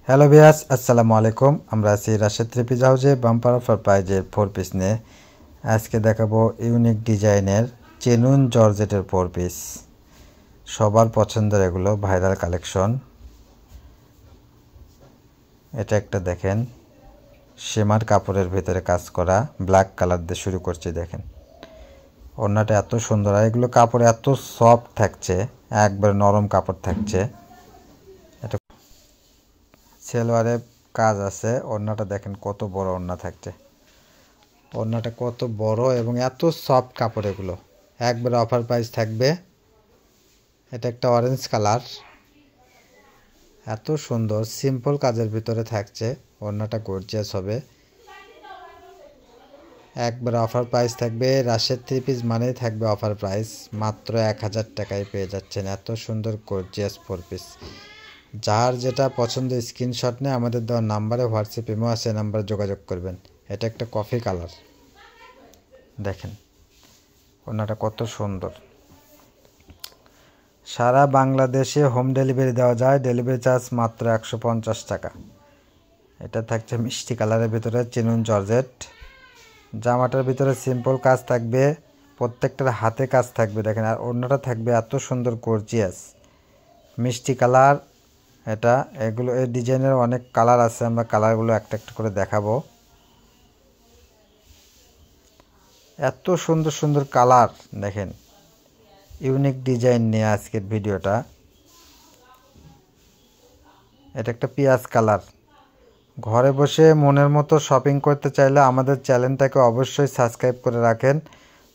Hello viewers, আসসালামু আলাইকুম। আমরা আছি রাশেদ থ্রি পিস হাউসে বাম্পার অফার প্রাইজের 4 পিস নিয়ে। আজকে দেখাবো ইউনিক ডিজাইনের চেনুন জর্জেটের 4 পিস। সবার পছন্দের এগুলো ভাইরাল কালেকশন। এটা একটা দেখেন সেমার কাপড়ের ভিতরে কাজ করা, ব্ল্যাক কালার দিয়ে শুরু করছি। দেখেন ওড়নাটা এত সুন্দর, আর এগুলো কাপড় এত সফট থাকছে, একবার নরম কাপড় থাকছে। এটা সেলোয়ারে কাজ আছে। ওড়নাটা দেখেন কত বড় ওড়না থাকছে, ওড়নাটা কত বড় এবং এত সফট কাপড়। এগুলো একবার অফার প্রাইস থাকবে। এটা একটা অরেঞ্জ কালার, এত সুন্দর সিম্পল কাজের ভিতরে থাকছে। ওড়নাটা গর্জিয়াস হবে। একবার অফার প্রাইস থাকবে। রাশেদ থ্রি পিস মানেই থাকবে অফার প্রাইস। মাত্র 1000 টাকায় পেয়ে যাচ্ছেন এত সুন্দর গর্জিয়াস 4 পিস। যার যেটা পছন্দ স্ক্রিনশট নিয়ে আমাদের দেওয়া নাম্বারে হোয়াটসঅ্যাপ ইমো আছে, নাম্বারে যোগাযোগ করবেন। এটা একটা কফি কালার, দেখেন ওড়নাটা কত সুন্দর। সারা বাংলাদেশে হোম ডেলিভারি দেওয়া যায়, ডেলিভারি চার্জ মাত্র 150 টাকা। এটা থাকছে মিষ্টি কালারের ভিতরে চিনুন জর্জেট। জামাটার ভিতরে সিম্পল কাজ থাকবে, প্রত্যেকটার হাতে কাজ থাকবে। দেখেন আর ওড়নাটা থাকবে এত সুন্দর গর্জিয়াস মিষ্টি কালার। এটা এগুলো এই ডিজাইনের অনেক কালার আছে, আমরা কালারগুলো একটা একটা করে দেখাবো। এত সুন্দর সুন্দর কালার দেখেন, ইউনিক ডিজাইন নিয়ে আজকের ভিডিওটা। এটা একটা পেঁয়াজ কালার। ঘরে বসে মনের মতো শপিং করতে চাইলে আমাদের চ্যানেলটাকে অবশ্যই সাবস্ক্রাইব করে রাখেন,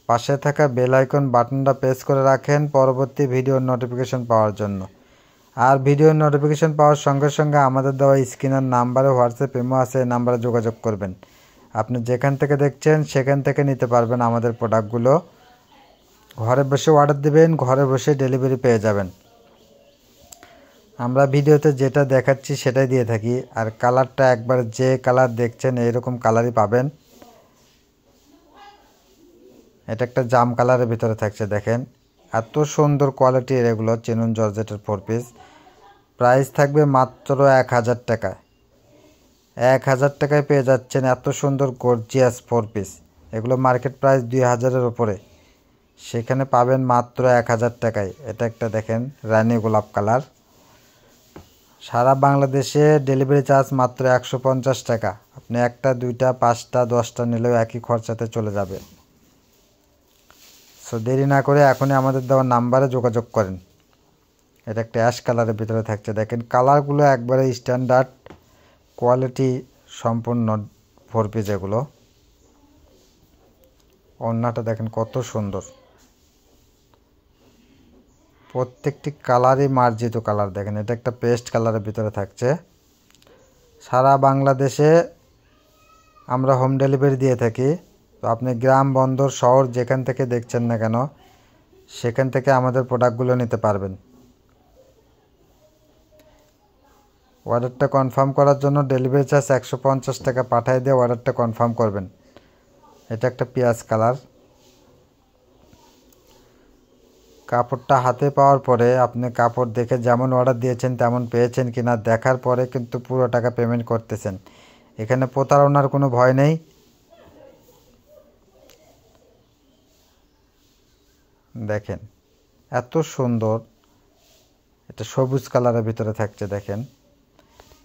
পাশে থাকা বেল আইকন বাটনটা প্রেস করে রাখেন পরবর্তী ভিডিওর নোটিফিকেশন পাওয়ার জন্য। আর ভিডিওর নোটিফিকেশন পাওয়ার সঙ্গে সঙ্গে আমাদের দেওয়া স্ক্রিনের নাম্বারে হোয়াটসঅ্যাপ ইমো আছে, এই নাম্বারে যোগাযোগ করবেন। আপনি যেখান থেকে দেখছেন সেখান থেকে নিতে পারবেন আমাদের প্রোডাক্টগুলো। ঘরে বসে অর্ডার দেবেন, ঘরে বসে ডেলিভারি পেয়ে যাবেন। আমরা ভিডিওতে যেটা দেখাচ্ছি সেটাই দিয়ে থাকি। আর কালারটা একবার যে কালার দেখছেন এইরকম কালারই পাবেন। এটা একটা জাম কালারের ভিতরে থাকছে। দেখেন এত সুন্দর কোয়ালিটির এগুলো চিনুন জর্জেটের 4 পিস। প্রাইস থাকবে মাত্র 1000 টাকায়। 1000 টাকায় পেয়ে যাচ্ছেন এত সুন্দর গর্জিয়াস 4 পিস। এগুলো মার্কেট প্রাইস 2000-এর উপরে, সেখানে পাবেন মাত্র 1000 টাকায়। এটা একটা দেখেন রানী গোলাপ কালার। সারা বাংলাদেশে ডেলিভারি চার্জ মাত্র 150 টাকা। আপনি একটা, দুইটা, 5টা, 10টা নিলেও একই খরচাতে চলে যাবে। সো দেরি না করে এখনই আমাদের দেওয়া নাম্বারে যোগাযোগ করেন। এটা একটা অ্যাশ কালারের ভিতরে থাকছে। দেখেন কালারগুলো একবারে স্ট্যান্ডার্ড কোয়ালিটি সম্পূর্ণ 4 পিস এগুলো। ওড়নাটা দেখেন কত সুন্দর, প্রত্যেকটি কালারই মার্জিত কালার। দেখেন এটা একটা পেস্ট কালারের ভিতরে থাকছে। সারা বাংলাদেশে আমরা হোম ডেলিভারি দিয়ে থাকি। তো আপনি গ্রাম, বন্দর, শহর যেখান থেকে দেখছেন না কেন সেখান থেকে আমাদের প্রোডাক্টগুলো নিতে পারবেন। অর্ডারটা কনফার্ম করার জন্য ডেলিভারি চার্জ 150 টাকা পাঠিয়ে দিয়ে অর্ডারটা কনফার্ম করবেন। এটা একটা পেঁয়াজ কালার। কাপড়টা হাতে পাওয়ার পরে আপনি কাপড় দেখে যেমন অর্ডার দিয়েছেন তেমন পেয়েছেন কিনা দেখার পরে কিন্তু পুরো টাকা পেমেন্ট করতেছেন। এখানে প্রতারণার কোনো ভয় নেই। দেখেন এত সুন্দর, এটা সবুজ কালারের ভিতরে থাকছে। দেখেন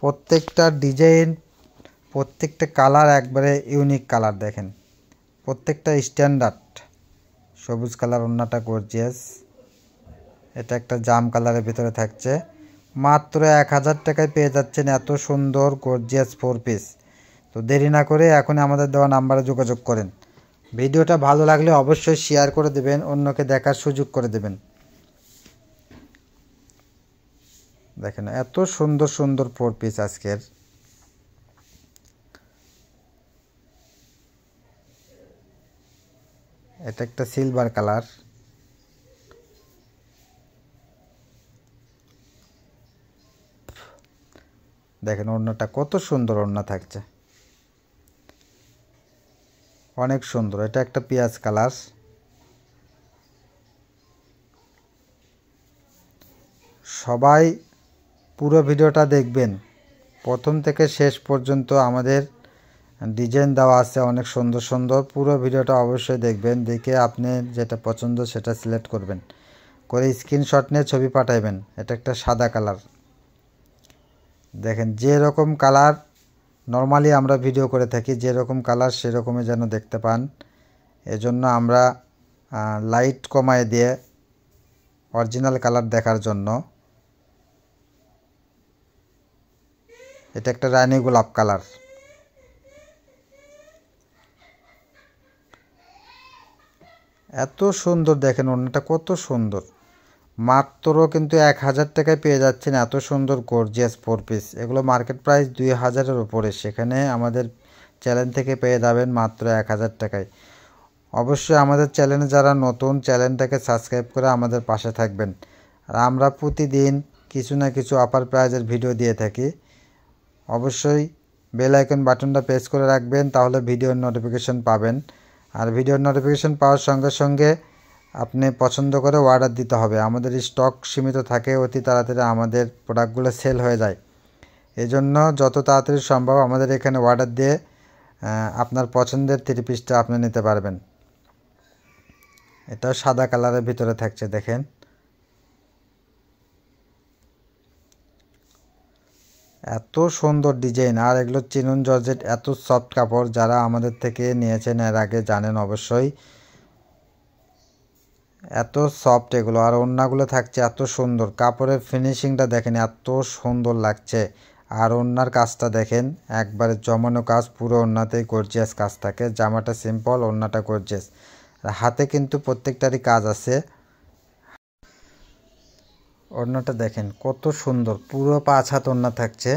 প্রত্যেকটা ডিজাইন, প্রত্যেকটা কালার একবারে ইউনিক কালার। দেখেন প্রত্যেকটা স্ট্যান্ডার্ড। সবুজ কালার, ওড়নাটা গর্জিয়াস। এটা একটা জাম কালারের ভিতরে থাকছে। মাত্র 1000 টাকায় পেয়ে যাচ্ছেন এত সুন্দর গর্জিয়াস 4 পিস। তো দেরি না করে এখন আমাদের দেওয়া নাম্বারে যোগাযোগ করেন। ভিডিওটা ভালো লাগলে অবশ্যই শেয়ার করে দেবেন, অন্যকে দেখার সুযোগ করে দেবেন। দেখেন এত সুন্দর সুন্দর 4 পিস আজকের। এটা একটা সিলভার কালার। দেখেন ওড়নাটা কত সুন্দর ওড়না থাকছে, অনেক সুন্দর। এটা একটা পেঁয়াজ কালার। সবাই পুরো ভিডিওটা দেখবেন, প্রথম থেকে শেষ পর্যন্ত আমাদের ডিজাইন দেওয়া আছে অনেক সুন্দর সুন্দর। পুরো ভিডিওটা অবশ্যই দেখবেন, দেখে আপনি যেটা পছন্দ সেটা সিলেক্ট করবেন, করে স্ক্রিনশট নিয়ে ছবি পাঠাবেন। এটা একটা সাদা কালার, দেখেন যেরকম কালার নর্মালি আমরা ভিডিও করে থাকি, যেরকম কালার সেরকমই যেন দেখতে পান। এজন্য আমরা লাইট কমায় দিয়ে অরিজিনাল কালার দেখার জন্য। এটা একটা রানী গোলাপ কালার। এত সুন্দর, দেখেন ওড়নাটা কত সুন্দর। মাত্র কিন্তু 1000 টাকায় পেয়ে যাচ্ছেন এত সুন্দর গর্জিয়াস 4 পিস। এগুলো মার্কেট প্রাইস 2000-এর উপরে, সেখানে আমাদের চ্যানেল থেকে পেয়ে যাবেন মাত্র 1000 টাকায়। অবশ্যই আমাদের চ্যানেলে যারা নতুন, চ্যানেলটাকে সাবস্ক্রাইব করে আমাদের পাশে থাকবেন। আর আমরা প্রতিদিন কিছু না কিছু অফার প্রাইজের ভিডিও দিয়ে থাকি। অবশ্যই বেল আইকন বাটনটা প্রেস করে রাখবেন, তাহলে ভিডিওর নোটিফিকেশন পাবেন। আর ভিডিওর নোটিফিকেশন পাওয়ার সঙ্গে সঙ্গে আপনি পছন্দ করে অর্ডার দিতে হবে। আমাদের স্টক সীমিত থাকে, অতি তাড়াতাড়ি আমাদের প্রোডাক্টগুলো সেল হয়ে যায়। এজন্য যত তাড়াতাড়ি সম্ভব আমাদের এখানে অর্ডার দিয়ে আপনার পছন্দের 3 পিসটা আপনি নিতে পারবেন। এটা সাদা কালারের ভিতরে থাকছে, দেখেন এত সুন্দর ডিজাইন। আর এগুলো চিনন জর্জেট, এত সফট কাপড়। যারা আমাদের থেকে নিয়েছেন এর আগে জানেন অবশ্যই, এত সফট এগুলো। আর ওড়নাগুলো থাকছে এত সুন্দর, কাপড়ের ফিনিশিংটা দেখেন এত সুন্দর লাগছে। আর ওড়নার কাজটা দেখেন একবারে জমানো কাজ, পুরো ওড়নাতেই গর্জিয়াস কাজ থাকে। জামাটা সিম্পল, ওড়নাটা গর্জিয়াস। আর হাতে কিন্তু প্রত্যেকটারই কাজ আছে। ওড়নাটা দেখেন কত সুন্দর, পুরো 5 হাত ওড়না থাকছে।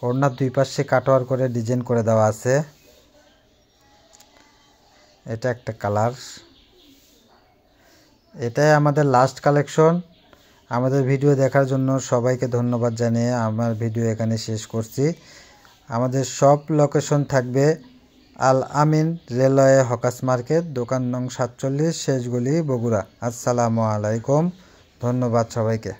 ওড়নার 2 পাশে কাটওয়ার করে ডিজাইন করে দেওয়া আছে। এটা একটা কালার। এটাই আমাদের লাস্ট কালেকশন। আমাদের ভিডিও দেখার জন্য সবাইকে ধন্যবাদ জানিয়ে আমার ভিডিও এখানে শেষ করছি। আমাদের সব লোকেশন থাকবে আল আমিন রেলওয়ে হকার্স মার্কেট, দোকান নং 47, শেষগলি, বগুড়া। আসসালামু আলাইকুম, ধন্যবাদ সবাইকে।